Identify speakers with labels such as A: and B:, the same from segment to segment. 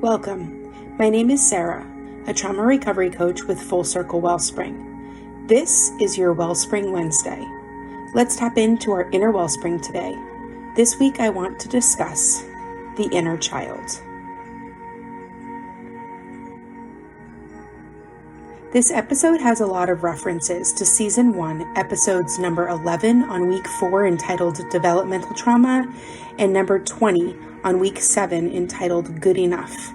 A: Welcome. My name is Sara, a trauma recovery coach with Full Circle Wellspring. This is your Wellspring Wednesday. Let's tap into our inner wellspring today. This week I want to discuss the inner child. This episode has a lot of references to Season 1, episodes number 11 on week 4 entitled Developmental Trauma, and number 20 on week 7 entitled Good Enough.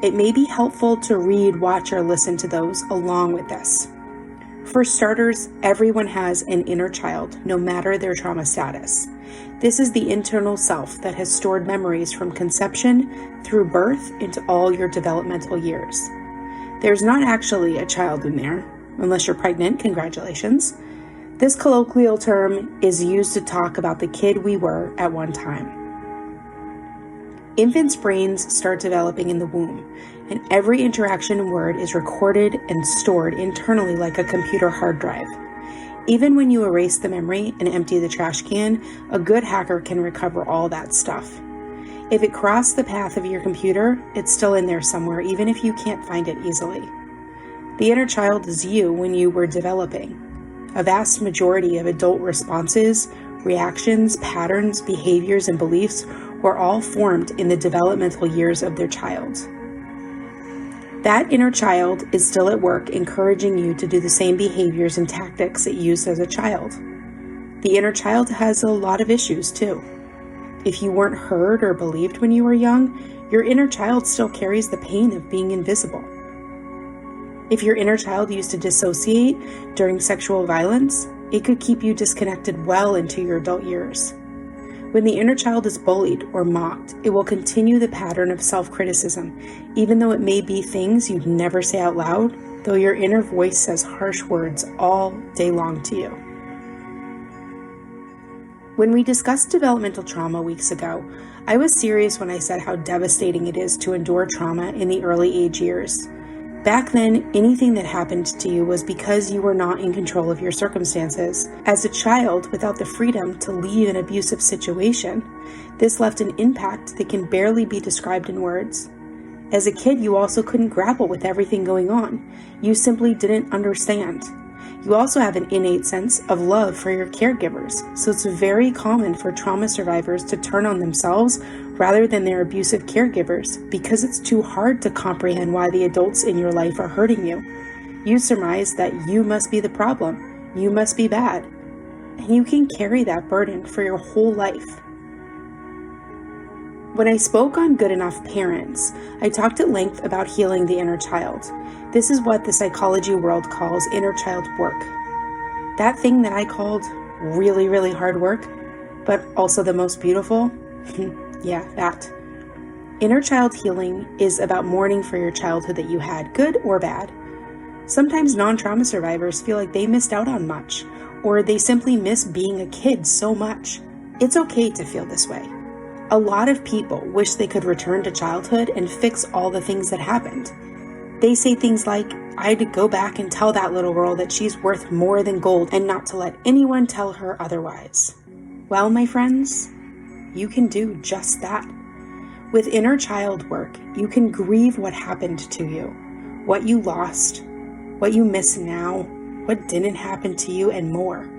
A: It may be helpful to read, watch, or listen to those along with this. For starters, everyone has an inner child, no matter their trauma status. This is the internal self that has stored memories from conception through birth into all your developmental years. There's not actually a child in there, unless you're pregnant, congratulations. This colloquial term is used to talk about the kid we were at one time. Infants' brains start developing in the womb, and every interaction and word is recorded and stored internally like a computer hard drive. Even when you erase the memory and empty the trash can, a good hacker can recover all that stuff. If it crossed the path of your computer, it's still in there somewhere, even if you can't find it easily. The inner child is you when you were developing. A vast majority of adult responses, reactions, patterns, behaviors, and beliefs were all formed in the developmental years of their child. That inner child is still at work, encouraging you to do the same behaviors and tactics it used as a child. The inner child has a lot of issues too. If you weren't heard or believed when you were young, your inner child still carries the pain of being invisible. If your inner child used to dissociate during sexual violence, it could keep you disconnected well into your adult years. When the inner child is bullied or mocked, it will continue the pattern of self-criticism, even though it may be things you'd never say out loud, though your inner voice says harsh words all day long to you. When we discussed developmental trauma weeks ago, I was serious when I said how devastating it is to endure trauma in the early age years. Back then, anything that happened to you was because you were not in control of your circumstances. As a child, without the freedom to leave an abusive situation, this left an impact that can barely be described in words. As a kid, you also couldn't grapple with everything going on. You simply didn't understand. You also have an innate sense of love for your caregivers, so it's very common for trauma survivors to turn on themselves rather than their abusive caregivers because it's too hard to comprehend why the adults in your life are hurting you. You surmise that you must be the problem, you must be bad, and you can carry that burden for your whole life. When I spoke on Good Enough Parents, I talked at length about healing the inner child. This is what the psychology world calls inner child work. That thing that I called really, really hard work, but also the most beautiful, yeah, that. Inner child healing is about mourning for your childhood that you had, good or bad. Sometimes non-trauma survivors feel like they missed out on much, or they simply miss being a kid so much. It's okay to feel this way. A lot of people wish they could return to childhood and fix all the things that happened. They say things like, I had to go back and tell that little girl that she's worth more than gold and not to let anyone tell her otherwise. Well, my friends, you can do just that. With inner child work, you can grieve what happened to you, what you lost, what you miss now, what didn't happen to you, and more.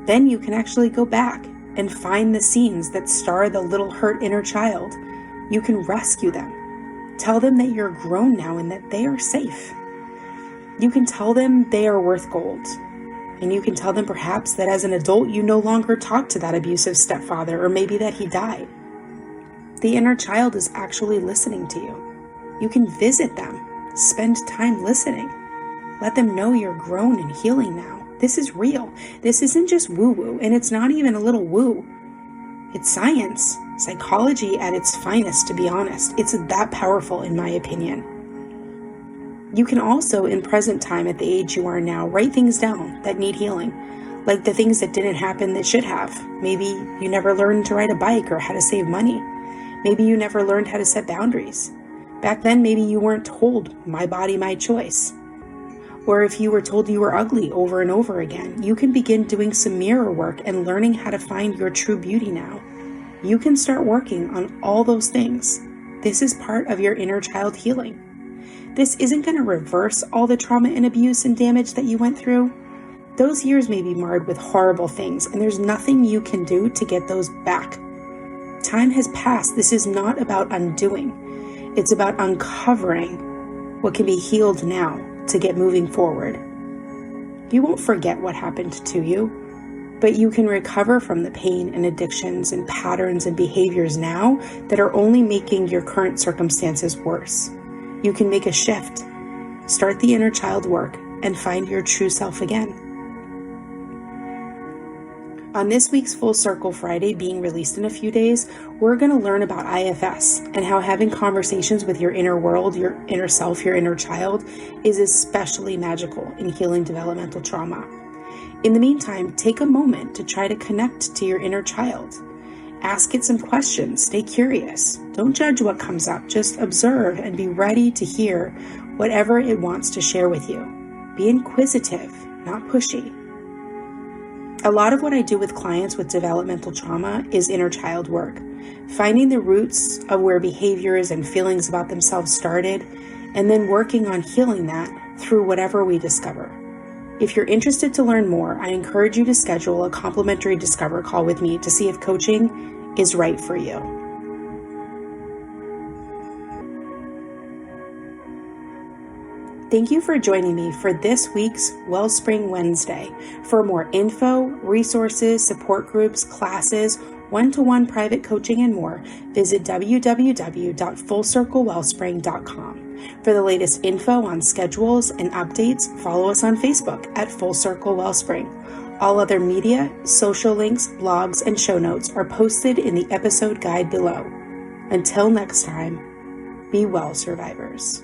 A: Then you can actually go back and find the scenes that star the little hurt inner child. You can rescue them. Tell them that you're grown now and that they are safe. You can tell them they are worth gold. And you can tell them perhaps that as an adult you no longer talk to that abusive stepfather, or maybe that he died. The inner child is actually listening to you. You can visit them, spend time listening. Let them know you're grown and healing now. This is real. This isn't just woo-woo, and it's not even a little woo. It's science, psychology at its finest, to be honest. It's that powerful, in my opinion. You can also, in present time at the age you are now, write things down that need healing, like the things that didn't happen that should have. Maybe you never learned to ride a bike or how to save money. Maybe you never learned how to set boundaries. Back then, maybe you weren't told, my body, my choice. Or if you were told you were ugly over and over again, you can begin doing some mirror work and learning how to find your true beauty now. You can start working on all those things This is part of your inner child healing. This isn't going to reverse all the trauma and abuse and damage that you went through. Those years may be marred with horrible things, and there's nothing you can do to get those back. Time has passed. This is not about undoing. It's about uncovering what can be healed now to get moving forward. You won't forget what happened to you, but you can recover from the pain and addictions and patterns and behaviors now that are only making your current circumstances worse. You can make a shift, start the inner child work, and find your true self again. On this week's Full Circle Friday, being released in a few days, we're going to learn about IFS and how having conversations with your inner world, your inner self, your inner child is especially magical in healing developmental trauma. In the meantime, take a moment to try to connect to your inner child. Ask it some questions. Stay curious. Don't judge what comes up. Just observe and be ready to hear whatever it wants to share with you. Be inquisitive, not pushy. A lot of what I do with clients with developmental trauma is inner child work, finding the roots of where behaviors and feelings about themselves started, and then working on healing that through whatever we discover. If you're interested to learn more, I encourage you to schedule a complimentary Discover call with me to see if coaching is right for you. Thank you for joining me for this week's Wellspring Wednesday. For more info, resources, support groups, classes, one-to-one private coaching, and more, visit www.fullcirclewellspring.com. For the latest info on schedules and updates, follow us on Facebook at Full Circle Wellspring. All other media, social links, blogs, and show notes are posted in the episode guide below. Until next time, be well, survivors.